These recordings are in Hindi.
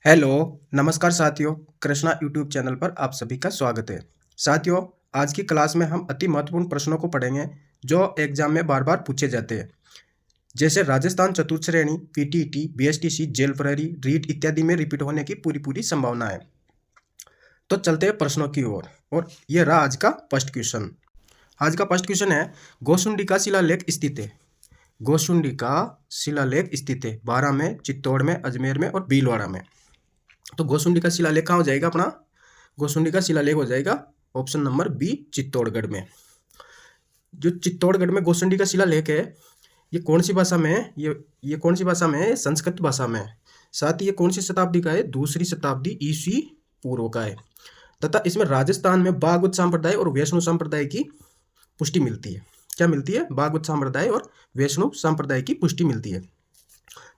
हेलो, नमस्कार साथियों। कृष्णा यूट्यूब चैनल पर आप सभी का स्वागत है। साथियों, आज की क्लास में हम अति महत्वपूर्ण प्रश्नों को पढ़ेंगे जो एग्जाम में बार बार पूछे जाते हैं। जैसे राजस्थान चतुर्थ श्रेणी, पीटीईटी, बीएसटीसी, जेल प्रहरी, रीट इत्यादि में रिपीट होने की पूरी पूरी संभावना है। तो चलते हैं प्रश्नों की ओर। और यह रहा आज का फर्स्ट क्वेश्चन। आज का फर्स्ट क्वेश्चन है, गोसुंडी का शिलालेख स्थित है। गोसुंडी का शिलालेख स्थित है बारां में, चित्तौड़ में, अजमेर में और भीलवाड़ा में। तो गोसुंडी का शिलालेख कहाँ हो जाएगा अपना? गोसुंडी का शिलालेख हो जाएगा ऑप्शन नंबर बी, चित्तौड़गढ़ में। जो चित्तौड़गढ़ में गोसुंडी का शिलालेख है, ये कौन सी भाषा में है? ये कौन सी भाषा में है? संस्कृत भाषा में है। साथ ही ये कौन सी शताब्दी का है? दूसरी शताब्दी ईस्वी पूर्व का है। तथा इसमें राजस्थान में बागुत संप्रदाय और वैष्णव संप्रदाय की पुष्टि मिलती है। क्या मिलती है? बागुत संप्रदाय और वैष्णव संप्रदाय की पुष्टि मिलती है।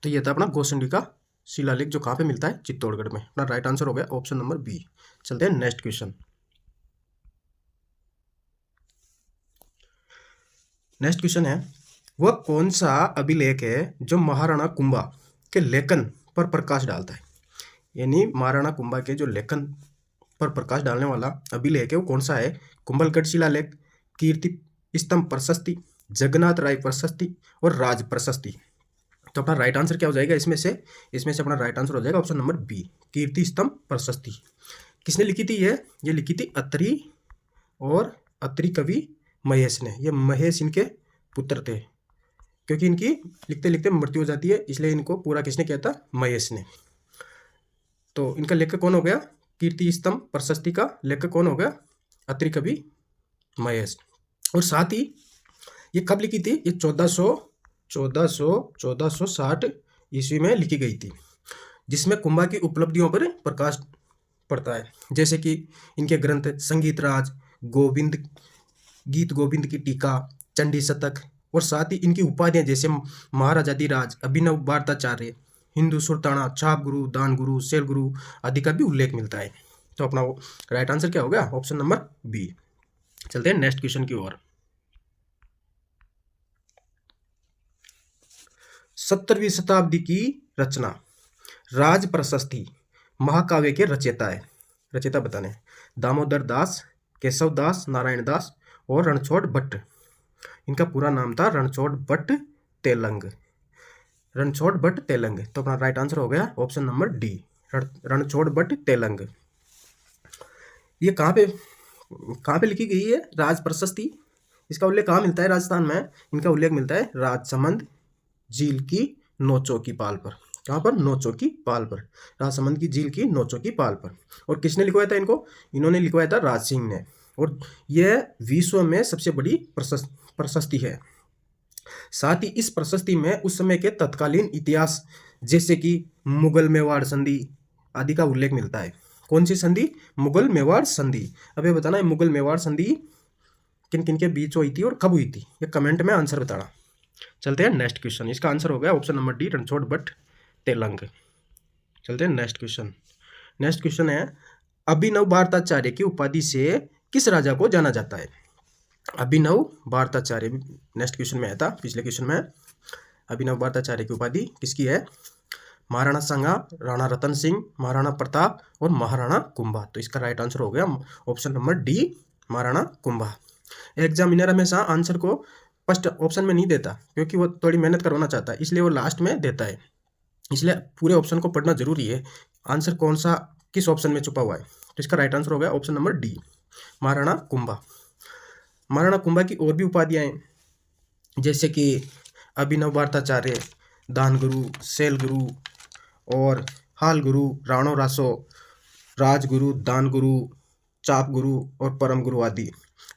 तो ये था अपना गोसुंडी का शिलालेख, जो कहाँ पे मिलता है? चित्तौड़गढ़ में। अपना राइट आंसर हो गया ऑप्शन नंबर बी। चलते हैं नेक्स्ट क्वेश्चन। नेक्स्ट क्वेश्चन है, वह कौन सा अभिलेख है जो महाराणा कुंभा के लेखन पर प्रकाश डालता है? यानी महाराणा कुंभा के जो लेखन पर प्रकाश डालने वाला अभिलेख है वो कौन सा है? कुंभलगढ़ शिलालेख, कीर्ति स्तंभ प्रशस्ति, जगन्नाथ राय प्रशस्ति और राज प्रशस्ति। तो अपना राइट आंसर क्या हो जाएगा इसमें से? अपना राइट आंसर हो जाएगा ऑप्शन नंबर बी, कीर्ति स्तंभ प्रशस्ति। किसने लिखी थी ये लिखी थी अत्रि और अत्रि कवि महेश ने। ये महेश इनके पुत्र थे, क्योंकि इनकी लिखते लिखते मृत्यु हो जाती है, इसलिए इनको पूरा किसने किया था? महेश ने। तो इनका लेखक कौन हो गया? कीर्ति स्तंभ प्रशस्ति का लेखक कौन हो गया? अत्रि कवि महेश। और साथ ही ये कब लिखी थी? ये 1460 ईस्वी में लिखी गई थी, जिसमें कुंभा की उपलब्धियों पर प्रकाश पड़ता है। जैसे कि इनके ग्रंथ संगीत राज, गोविंद, गीत गोविंद की टीका, चंडी शतक, और साथ ही इनकी उपाधियां जैसे महाराजाधिराज, अभिनव भारताचार्य, हिंदू सुल्ताना, छाप गुरु, दान गुरु, शैल गुरु आदि का भी उल्लेख मिलता है। तो अपना राइट आंसर क्या हो गया? Option number B. चलते हैं नेक्स्ट क्वेश्चन की ओर। 17वीं शताब्दी की रचना राज प्रशस्ति महाकाव्य के रचयिता बताने हैं। दामोदर दास, केशव दास, नारायण दास और रणछोड़ भट्ट। इनका पूरा नाम था रणछोड़ भट्ट तेलंग। तो अपना राइट आंसर हो गया option number D, Ranchhod Bhatt Telang. ये कहाँ पे लिखी गई है राज प्रशस्ति? इसका उल्लेख कहाँ मिलता है राजस्थान में? इनका उल्लेख मिलता है राजसमंद झील की नौचौकी पाल पर। कहाँ पर? नौचौकी पाल पर। राजसमंद की झील की नौचौकी पाल पर। और किसने लिखवाया था इनको? इन्होंने लिखवाया था राज सिंह ने। और यह विश्व में सबसे बड़ी प्रशस्ति है। साथ ही इस प्रशस्ति में उस समय के तत्कालीन इतिहास जैसे कि मुगल मेवाड़ संधि आदि का उल्लेख मिलता है। कौन सी संधि? मुगल मेवाड़ संधि। अब ये बताना है मुगल मेवाड़ संधि किन किन के बीच हुई थी और कब हुई थी, ये कमेंट में आंसर बताना। चलते हैं नेक्स्ट क्वेश्चन। इसका आंसर हो गया option number D, Ranchhod Bhatt Telang. चलते हैं नेक्स्ट क्वेश्चन है, अभिनव भारताचार्य की उपाधि से किस राजा को जाना जाता है? अभिनव भारताचार्य नेक्स्ट क्वेश्चन में आया था, पिछले क्वेश्चन में। अभिनव भारताचार्य की उपाधि किसकी है? महाराणा सांगा, राणा रतन सिंह, महाराणा प्रताप और महाराणा कुंभा। तो इसका राइट आंसर हो गया option number D, Maharana Kumbha. Examiner हमेशा आंसर को फर्स्ट ऑप्शन में नहीं देता, क्योंकि वो थोड़ी मेहनत करवाना चाहता है, इसलिए वो लास्ट में देता है। इसलिए पूरे ऑप्शन को पढ़ना जरूरी है, आंसर कौन सा किस ऑप्शन में छुपा हुआ है। तो इसका राइट आंसर हो गया option number D, Maharana Kumbha. Maharana Kumbha की और भी उपाधियां हैं, जैसे कि अभिनव भारताचार्य, दान गुरु, शैल गुरु और हाल गुरु, राणो रासो, राजगुरु, दान गुरु, चाप गुरु और परम गुरु आदि।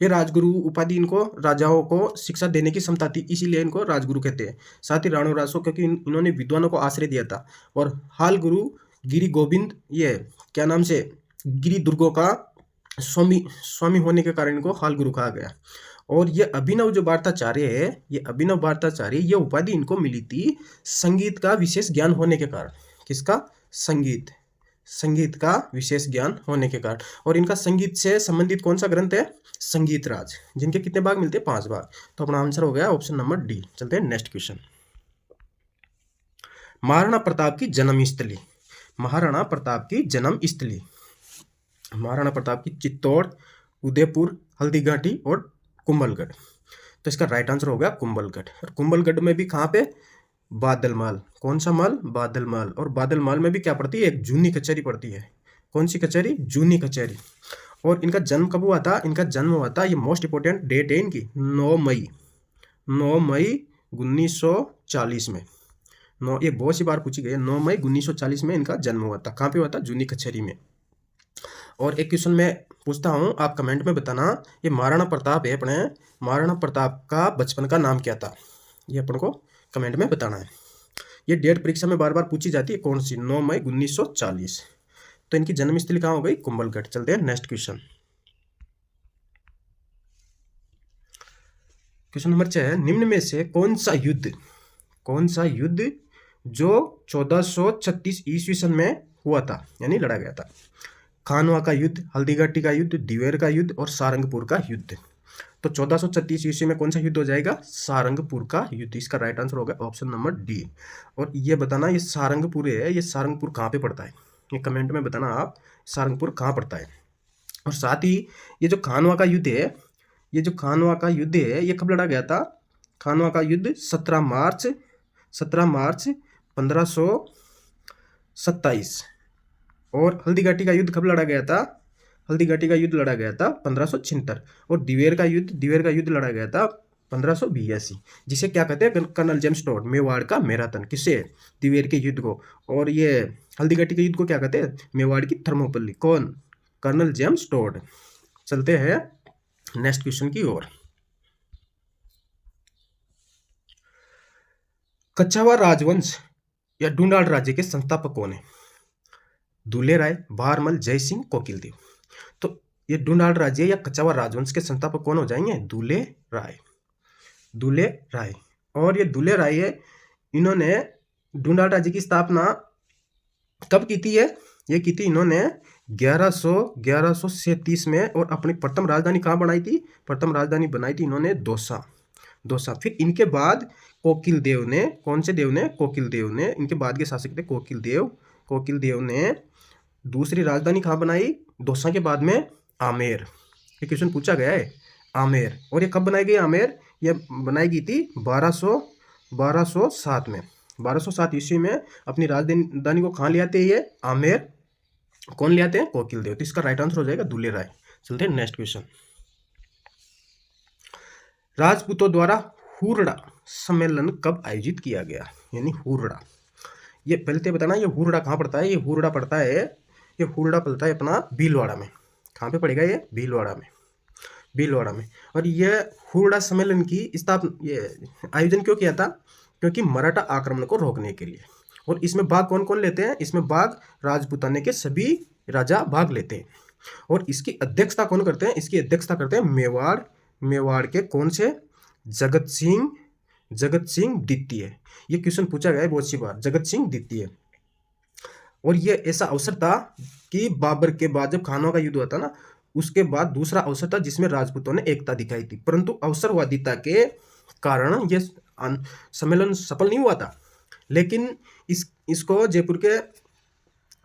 ये राजगुरु उपाधि इनको राजाओं को शिक्षा देने की क्षमता थी, इसीलिए इनको राजगुरु कहते हैं। साथ ही राणो रासो, क्योंकि इन्होंने विद्वानों को आश्रय दिया था। और हाल गुरु गिरी गोविंद, ये क्या नाम से गिरी दुर्गों का स्वामी होने के कारण इनको हाल गुरु कहा गया। और ये अभिनव जो भारताचार्य है, ये उपाधि इनको मिली थी संगीत का विशेष ज्ञान होने के कारण। किसका? संगीत का विशेष ज्ञान होने के कारण। और इनका संगीत से संबंधित कौन सा ग्रंथ है? संगीत राज, जिनके कितने भाग मिलते हैं? 5 भाग। तो अपना आंसर हो गया ऑप्शन नंबर डी। चलते हैं नेक्स्ट क्वेश्चन। महाराणा प्रताप की जन्मस्थली महाराणा प्रताप की जन्म स्थली। महाराणा प्रताप की चित्तौड़, उदयपुर, हल्दीघाटी और कुंभलगढ़। तो इसका राइट आंसर हो गया कुंभलगढ़। और कुंभलगढ़ में भी कहाँ पे? बादलमाल। कौन सा माल? बादलमाल। और बादलमाल में भी क्या पड़ती है? एक जूनी कचहरी पड़ती है। कौन सी कचहरी? जूनी कचहरी। और इनका जन्म कब हुआ था? इनका जन्म हुआ था, ये मोस्ट इंपोर्टेंट डेट है इनकी, 9 मई 1940 में। ये बहुत सी बार पूछी गई है। 9 मई 1940 में इनका जन्म हुआ था। कहाँ पे हुआ था? जूनी कचहरी में। और एक क्वेश्चन मैं पूछता हूँ, आप कमेंट में बताना, ये महाराणा प्रताप है अपने, महाराणा प्रताप का बचपन का नाम क्या था? ये अपन को कमेंट में बताना है। ये डेट परीक्षा में बार बार पूछी जाती है, कौन सी? 9 मई 1940। तो इनकी जन्मस्थली कहाँ हो गई? कुंभलगढ़। चलते हैं नेक्स्ट क्वेश्चन। क्वेश्चन नंबर 6 है, निम्न में से कौन सा युद्ध जो 1436 ईस्वी सन में हुआ था, यानी लड़ा गया था? खानवा का युद्ध, हल्दीघाटी का युद्ध, दिवेर का युद्ध और सारंगपुर का युद्ध। तो 1436 ईस्वी में कौन सा युद्ध हो जाएगा? सारंगपुर का युद्ध। इसका राइट आंसर होगा ऑप्शन नंबर डी। और ये बताना, ये सारंगपुर है, ये सारंगपुर कहाँ पे पड़ता है? ये कमेंट में बताना आप, सारंगपुर कहाँ पड़ता है। और साथ ही ये जो खानवा का युद्ध है, ये कब लड़ा गया था? खानवा का युद्ध 17 मार्च 1527। और हल्दीघाटी का युद्ध कब लड़ा गया था? हल्दीघाटी का युद्ध लड़ा गया था 1576। और दिवेर का युद्ध लड़ा गया था 1582, जिसे क्या कहते हैं? कर्नल जेम्स टोड, मेवाड़ का मैराथन। किसे? दिवेर के युद्ध को। और ये हल्दीघाटी के युद्ध को क्या कहते हैं? मेवाड़ की थर्मोपल्ली। कौन? Colonel James Tod. चलते हैं नेक्स्ट क्वेश्चन की ओर। कछावा राजवंश या ढूंढाड़ राज्य के संस्थापक कौन है? दूल्हे राय, भारमल, जयसिंह, कोकिलदेव। तो ये ढूंढाड़ राज्य या कछावा राजवंश के संस्थापक कौन हो जाएंगे? दूल्हे राय। और ये दूल्हे राय है, इन्होंने ढूंढाड़ राज्य की स्थापना कब की थी? ये की थी इन्होंने 1137 में। और अपनी प्रथम राजधानी कहाँ बनाई थी? प्रथम राजधानी बनाई थी इन्होंने दौसा। फिर इनके बाद कोकिलदेव ने, कौन से देव ने? कोकिलदेव ने, इनके बाद के शासक थे कोकिलदेव ने दूसरी राजधानी कहाँ बनाई? दौसा के बाद में आमेर। ये क्वेश्चन पूछा गया है, आमेर। और ये कब बनाई गई आमेर? ये बनाई गई थी 1207 में। 1207 ईस्वी में अपनी राजधानी को कहाँ ले आते हैं? ये आमेर। कौन ले आते हैं? कोकिलदेव। तो इसका राइट आंसर हो जाएगा दूल्हे राय। चलते हैं नेक्स्ट क्वेश्चन। राजपूतों द्वारा हुरड़ा सम्मेलन कब आयोजित किया गया? यानी हुरड़ा, ये पहले तो बताना, ये हुरड़ा कहाँ पड़ता है? ये हुरड़ा पड़ता है अपना भीलवाड़ा में। कहाँ पे पड़ेगा? ये भीलवाड़ा में। और ये हुरड़ा सम्मेलन की ये आयोजन क्यों किया था? क्योंकि मराठा आक्रमण को रोकने के लिए। और इसमें भाग कौन कौन लेते हैं? इसमें भाग राजपूताने के सभी राजा भाग लेते हैं। और इसकी अध्यक्षता कौन करते हैं? इसकी अध्यक्षता करते हैं मेवाड़ के कौन से? जगत सिंह द्वितीय। ये क्वेश्चन पूछा गया है बहुत सी बार, जगत सिंह द्वितीय। और ये ऐसा अवसर था कि बाबर के बाद जब खानवा का युद्ध हुआ था ना, उसके बाद दूसरा अवसर था जिसमें राजपूतों ने एकता दिखाई थी। परंतु अवसरवादिता के कारण ये सम्मेलन सफल नहीं हुआ था। लेकिन इसको जयपुर के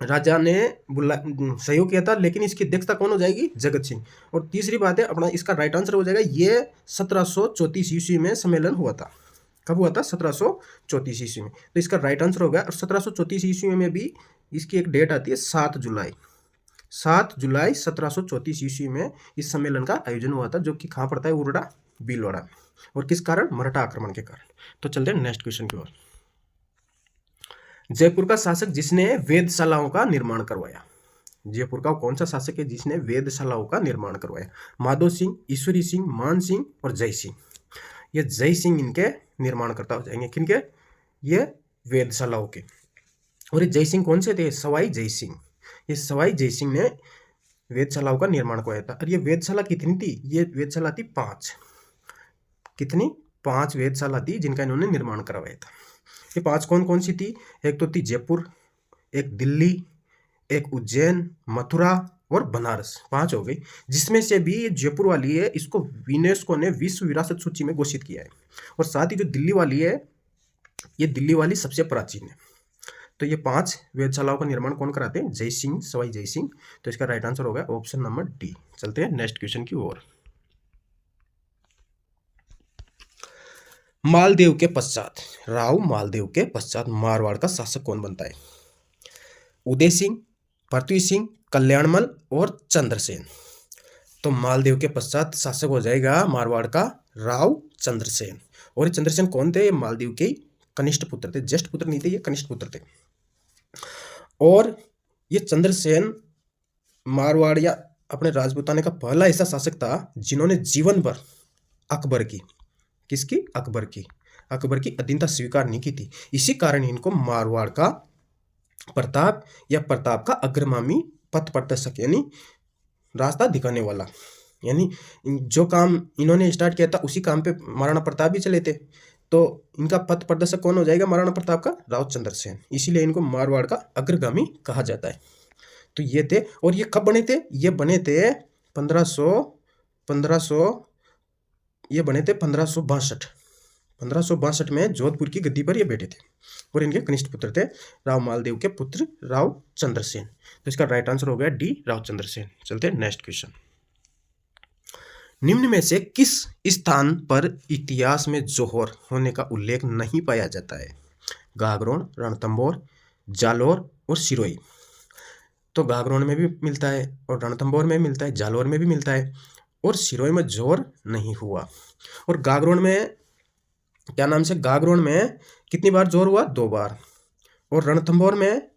राजा ने सहयोग किया था। लेकिन इसकी अध्यक्षता कौन हो जाएगी? जगत सिंह। और तीसरी बात है अपना, इसका राइट आंसर हो जाएगा, ये 1734 ईस्वी में सम्मेलन हुआ था। कब हुआ था? 1734 ईस्वी में। तो इसका राइट आंसर होगा। और 1734 ईस्वी में भी इसकी एक डेट आती है 7 जुलाई 1734 ईस्वी में इस सम्मेलन का आयोजन हुआ था, जो कि कहाँ पड़ता है? हुरड़ा, भीलवाड़ा में। और किस कारण? मराठा आक्रमण के कारण। तो चलते हैं नेक्स्ट क्वेश्चन की ओर। जयपुर का शासक जिसने वेधशालाओं का निर्माण करवाया? जयपुर का कौन सा शासक है जिसने वेधशालाओं का निर्माण करवाया? माधो सिंह, ईश्वरी सिंह, मान सिंह और जय सिंह। ये जय सिंह इनके निर्माणकर्ता हो जाएंगे। किनके? ये वेधशालाओं के। और ये जय सिंह कौन से थे? सवाई जय सिंह। ये सवाई जय सिंह ने वेधशालाओं का निर्माण करवाया था। और ये वेधशाला कितनी थी? ये वेधशाला थी 5। कितनी? 5 वेधशाला थी जिनका इन्होंने निर्माण करवाया था। ये 5 कौन कौन सी थी? एक तो थी जयपुर, एक दिल्ली, एक उज्जैन, मथुरा और बनारस। 5 हो गई। जिसमें से भी जयपुर वाली है, इसको यूनेस्को ने विश्व विरासत सूची में घोषित किया है। और साथ ही जो दिल्ली वाली है, ये दिल्ली वाली सबसे प्राचीन है। तो ये 5 वेधशालाओं का निर्माण कौन कराते हैं? जय सिंह, सवाई जय सिंह। तो इसका राइट आंसर होगा ऑप्शन नंबर डी। चलते हैं नेक्स्ट क्वेश्चन की ओर। मालदेव के पश्चात, राव मालदेव के पश्चात मारवाड़ का शासक कौन बनता है? उदय सिंह, पृथ्वी सिंह, कल्याणमल और चंद्रसेन। तो मालदेव के पश्चात शासक हो जाएगा मारवाड़ का राव चंद्रसेन। और ये चंद्रसेन कौन थे? मालदेव के कनिष्ठ पुत्र थे, ज्येष्ठ पुत्र नहीं थे, ये कनिष्ठ पुत्र थे। और ये चंद्रसेन मारवाड़ या अपने राजपूताने का पहला ऐसा शासक था जिन्होंने जीवन भर अकबर की, किसकी? अकबर की अधीनता स्वीकार नहीं की थी। इसी कारण इनको मारवाड़ का प्रताप या प्रताप का अग्रगामी पथ प्रदर्शक यानी रास्ता दिखाने वाला, यानी जो काम इन्होंने स्टार्ट किया था उसी काम पे महाराणा प्रताप भी चले थे। तो इनका पथ प्रदर्शक कौन हो जाएगा? महाराणा प्रताप का राव चंद्रसेन। इसीलिए इनको मारवाड़ का अग्रगामी कहा जाता है। तो ये थे। और ये कब बने थे? ये बने थे 1562 ये बने थे 1562 में जोधपुर की गद्दी पर ये बैठे थे। और इनके कनिष्ठ पुत्र थे राव मालदेव के पुत्र राव चंद्रसेन। तो इसका राइट आंसर हो गया डी, राव चंद्रसेन। चलते हैं नेक्स्ट क्वेश्चन। निम्न में से किस स्थान पर इतिहास में जौहर होने का उल्लेख नहीं पाया जाता है? गागरोन, रणथंभौर, जालोर और सिरोही। तो गागरोन में भी मिलता है और रणथंभौर में मिलता है, जालोर में भी मिलता है और सिरोही में जौहर नहीं हुआ। और गागरोन में क्या नाम से? गागरोन में कितनी बार जौहर हुआ? 2 बार। और रणथंभौर में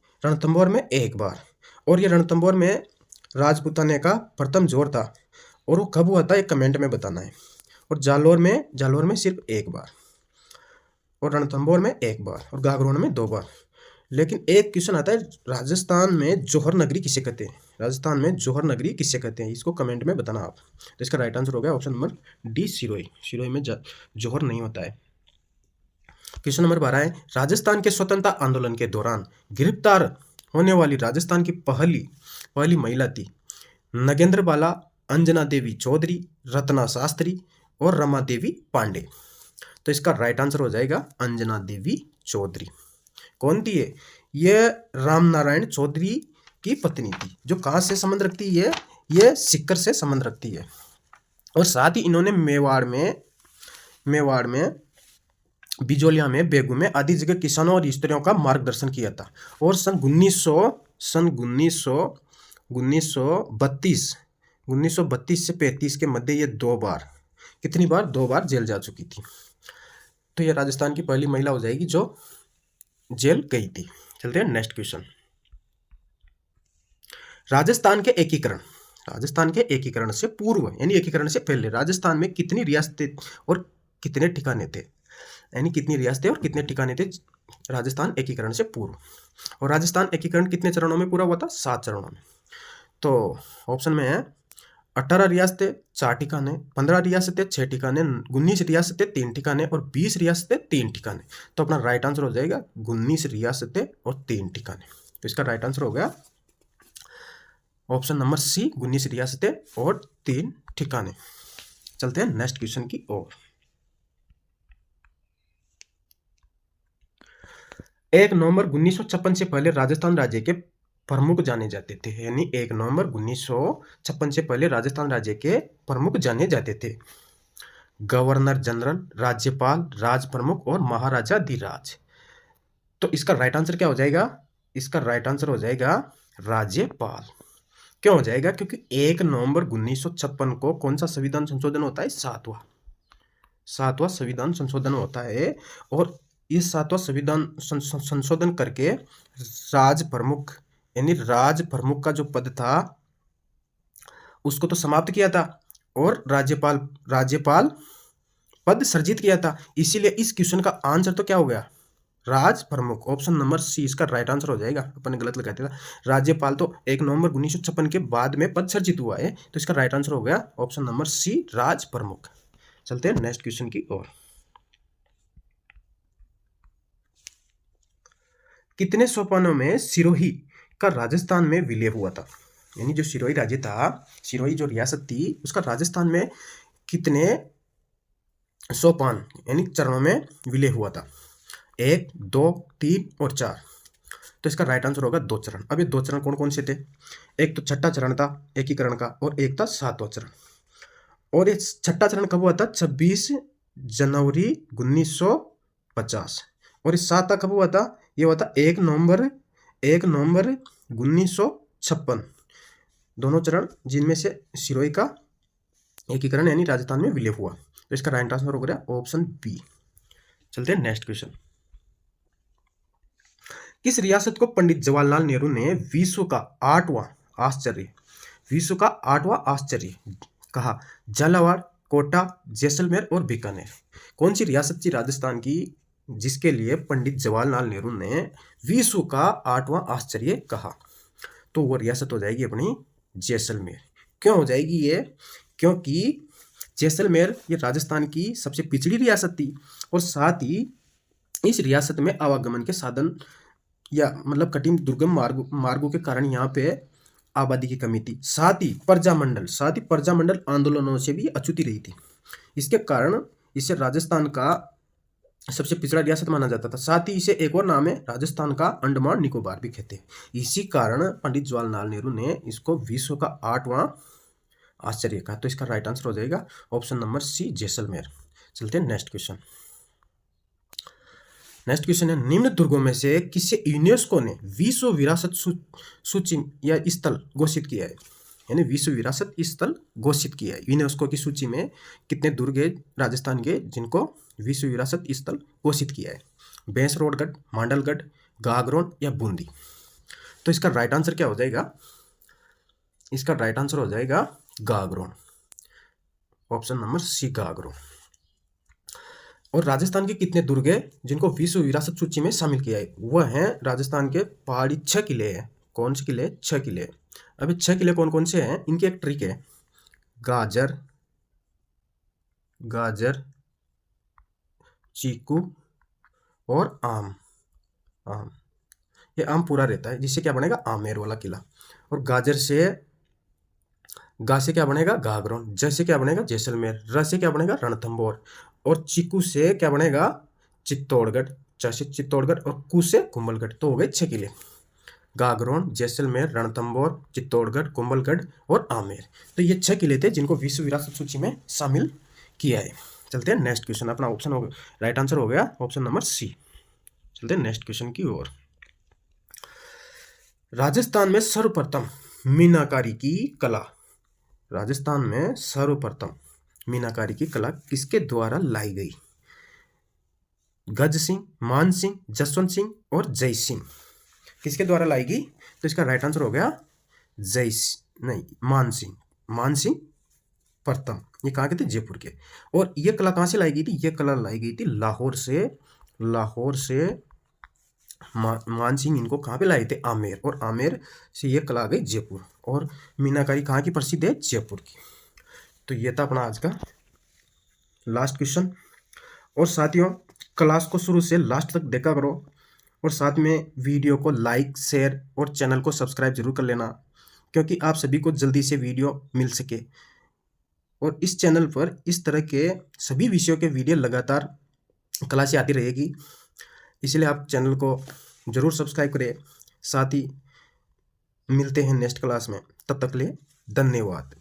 1 बार। और ये रणथंभौर में राजपूताने का प्रथम जौहर था और वो कब हुआ था? एक कमेंट में बताना है। और जालोर में सिर्फ 1 बार और रणथंभौर में 1 बार और गागरोन में 2 बार। लेकिन एक क्वेश्चन आता है, राजस्थान में जौहर नगरी किसे कहते हैं? राजस्थान में जौहर नगरी किसे कहते हैं? इसको कमेंट में बताना आप। तो इसका राइट आंसर हो गया option number D, Sirohi. Sirohi में जौहर नहीं होता है। क्वेश्चन नंबर 12 है, राजस्थान के स्वतंत्रता आंदोलन के दौरान गिरफ्तार होने वाली राजस्थान की पहली महिला थी नगेंद्र बाला, अंजना देवी चौधरी, रत्ना शास्त्री और रमा देवी पांडे। तो इसका राइट आंसर हो जाएगा अंजना देवी चौधरी। कौन थी ये? ये राम नारायण चौधरी की पत्नी थी, जो कहाँ से संबंध रखती है? ये सीकर से संबंध रखती है। और साथ ही इन्होंने मेवाड़ में बिजोलिया में, बेगू में आदि जगह किसानों और स्त्रियों का मार्गदर्शन किया था। और सन 1932 से 35 के मध्य ये 2 बार, कितनी बार? 2 बार जेल जा चुकी थी। तो ये राजस्थान की पहली महिला हो जाएगी जो जेल गई थी। चलते हैं नेक्स्ट क्वेश्चन। राजस्थान के एकीकरण से पूर्व यानी एकीकरण से पहले राजस्थान में कितनी रियासतें और कितने ठिकाने थे? यानी कितनी रियासतें और कितने ठिकाने थे राजस्थान एकीकरण से पूर्व? और राजस्थान एकीकरण कितने चरणों में पूरा हुआ था? 7 चरणों में। तो ऑप्शन में है 18 रियासतें 4 ठिकाने, 15 रियासतें 6 ठिकाने, 19 रियासतें 3 ठिकाने और 20 रियासतें 3 ठिकाने। तो अपना राइट आंसर हो जाएगा 19 रियासतें और 3 ठिकाने। तो इसका राइट आंसर हो गया ऑप्शन नंबर सी, 19 रियासतें और 3 ठिकाने। चलते हैं नेक्स्ट क्वेश्चन की ओर। 1 नवंबर 1956 से पहले राजस्थान राज्य के प्रमुख जाने जाते थे। यानी 1 नवंबर 1956 से पहले राजस्थान राज्य के प्रमुख जाने जाते थे गवर्नर जनरल, राज्यपाल, राज प्रमुख और महाराजा धीराज। तो इसका राइट आंसर क्या हो जाएगा? इसका राइट आंसर हो जाएगा राज्यपाल। क्यों हो जाएगा? क्योंकि 1 नवंबर 1956 को कौन सा संविधान संशोधन होता है? 7वां संविधान संशोधन होता है। और इस 7वां संविधान संशोधन करके राज प्रमुख यानी राज प्रमुख का जो पद था उसको तो समाप्त किया था और राज्यपाल पद सृजित किया था। इसीलिए इस क्वेश्चन का आंसर तो क्या हो गया? राज प्रमुख। ऑप्शन नंबर सी इसका राइट आंसर हो जाएगा। अपन ने गलत लगाया था। राज्यपाल तो 1 नवंबर 1956 के बाद में पद सृजित हुआ है। तो इसका राइट आंसर हो गया ऑप्शन नंबर सी, राज प्रमुख। चलते हैं नेक्स्ट क्वेश्चन की ओर। कितने सोपानों में सिरोही का राजस्थान में विलय हुआ था? यानी जो सिरोही राज्य था, सिरोही जो रियासत थी, उसका राजस्थान में कितने सोपान यानी चरणों में विलय हुआ था? 1, 2, 3 और 4। तो इसका राइट आंसर होगा 2 चरण। अब ये 2 चरण कौन कौन से थे? एक तो छठा चरण था एकीकरण का, और एक था 7वां चरण। और ये छठा चरण कब हुआ था? 26 जनवरी 1950। और इस 7वां कब हुआ था? ये हुआ था 1 नवंबर 1956। दोनों चरण जिनमें से सिरोही का एकीकरण यानी राजस्थान में विलय हुआ। तो इसका राइट आंसर हो गया ऑप्शन बी। चलते हैं नेक्स्ट क्वेश्चन। किस रियासत को पंडित जवाहरलाल नेहरू ने विश्व का 8वां आश्चर्य कहा? झालावाड़, कोटा, जैसलमेर और बीकानेर। कौन सी रियासत थी राजस्थान की जिसके लिए पंडित जवाहरलाल नेहरू ने विश्व का 8वां आश्चर्य कहा? तो वो रियासत हो जाएगी अपनी जैसलमेर। क्यों हो जाएगी ये? क्योंकि जैसलमेर ये राजस्थान की सबसे पिछड़ी रियासत थी, और साथ ही इस रियासत में आवागमन के साधन या मतलब कठिन दुर्गम मार्गों के कारण यहाँ पे आबादी की कमी थी। साथ ही प्रजामंडल आंदोलनों से भी अछूती रही थी। इसके कारण इसे राजस्थान का सबसे पिछड़ा रियासत माना जाता था। साथ ही इसे एक और नाम है राजस्थान का अंडमान निकोबार भी कहते हैं। इसी कारण पंडित जवाहरलाल नेहरू ने इसको विश्व का 8वां आश्चर्य कहा। तो इसका राइट आंसर हो जाएगा ऑप्शन नंबर सी, जैसलमेर। चलते हैं नेक्स्ट क्वेश्चन। नेक्स्ट क्वेश्चन है, निम्न दुर्गों में से किसे यूनेस्को ने विश्व विरासत सूची या स्थल घोषित किया है? यानी विश्व विरासत स्थल घोषित किया है। यूनेस्को की सूची में कितने दुर्ग है राजस्थान के जिनको विश्व विरासत स्थल घोषित किया है? भैंसरोडगढ़, मांडलगढ़, गागरोन या बूंदी। तो इसका राइट आंसर क्या हो जाएगा? इसका राइट आंसर हो जाएगा Gagron, option number C, Gagron. और राजस्थान के कितने दुर्ग हैं जिनको विश्व विरासत सूची में शामिल किया है? वह हैं राजस्थान के पहाड़ी 6 किले हैं। कौन से किले? 6 किले। अभी 6 किले कौन कौन से हैं? इनकी एक ट्रिक है, गाजर, चीकू और आम। ये आम पूरा रहता है, जिससे क्या बनेगा? आमेर वाला किला। और गाजर से गा से क्या बनेगा? गागरोन। ज से क्या बनेगा? जैसलमेर। र से क्या बनेगा? रणथंभौर। और चीकू से क्या बनेगा? चित्तौड़गढ़। च से चित्तौड़गढ़ और कू से कुंभलगढ़। तो हो गए 6 किले, गागरोन, जैसलमेर, रणथंभौर, चित्तौड़गढ़, कुंभलगढ़ और आमेर। तो ये 6 किले थे जिनको विश्व विरासत सूची में शामिल किया है। चलते हैं नेक्स्ट क्वेश्चन। अपना ऑप्शन हो गया, राइट आंसर हो गया ऑप्शन नंबर सी। चलते हैं नेक्स्ट क्वेश्चन की ओर। राजस्थान में सर्वप्रथम मीनाकारी की कला किसके द्वारा लाई गई? गज सिंह, मान सिंह, जसवंत सिंह और जय सिंह। किसके द्वारा लाई गई? तो इसका राइट आंसर हो गया मान सिंह प्रथम। ये कहाँ के थे? जयपुर के। और ये कला कहाँ से लाई गई थी? ये कला लाई गई थी लाहौर से मान सिंह इनको कहाँ पे लाए थे? आमेर। और आमेर से ये कला आ गई जयपुर। और मीनाकारी कहाँ की प्रसिद्ध है? जयपुर की। तो ये था अपना आज का लास्ट क्वेश्चन। और साथियों, क्लास को शुरू से लास्ट तक देखा करो, और साथ में वीडियो को लाइक, शेयर और चैनल को सब्सक्राइब जरूर कर लेना, क्योंकि आप सभी को जल्दी से वीडियो मिल सके। और इस चैनल पर इस तरह के सभी विषयों के वीडियो लगातार क्लासें आती रहेगी, इसलिए आप चैनल को जरूर सब्सक्राइब करें। साथ ही मिलते हैं नेक्स्ट क्लास में, तब तक के लिए धन्यवाद।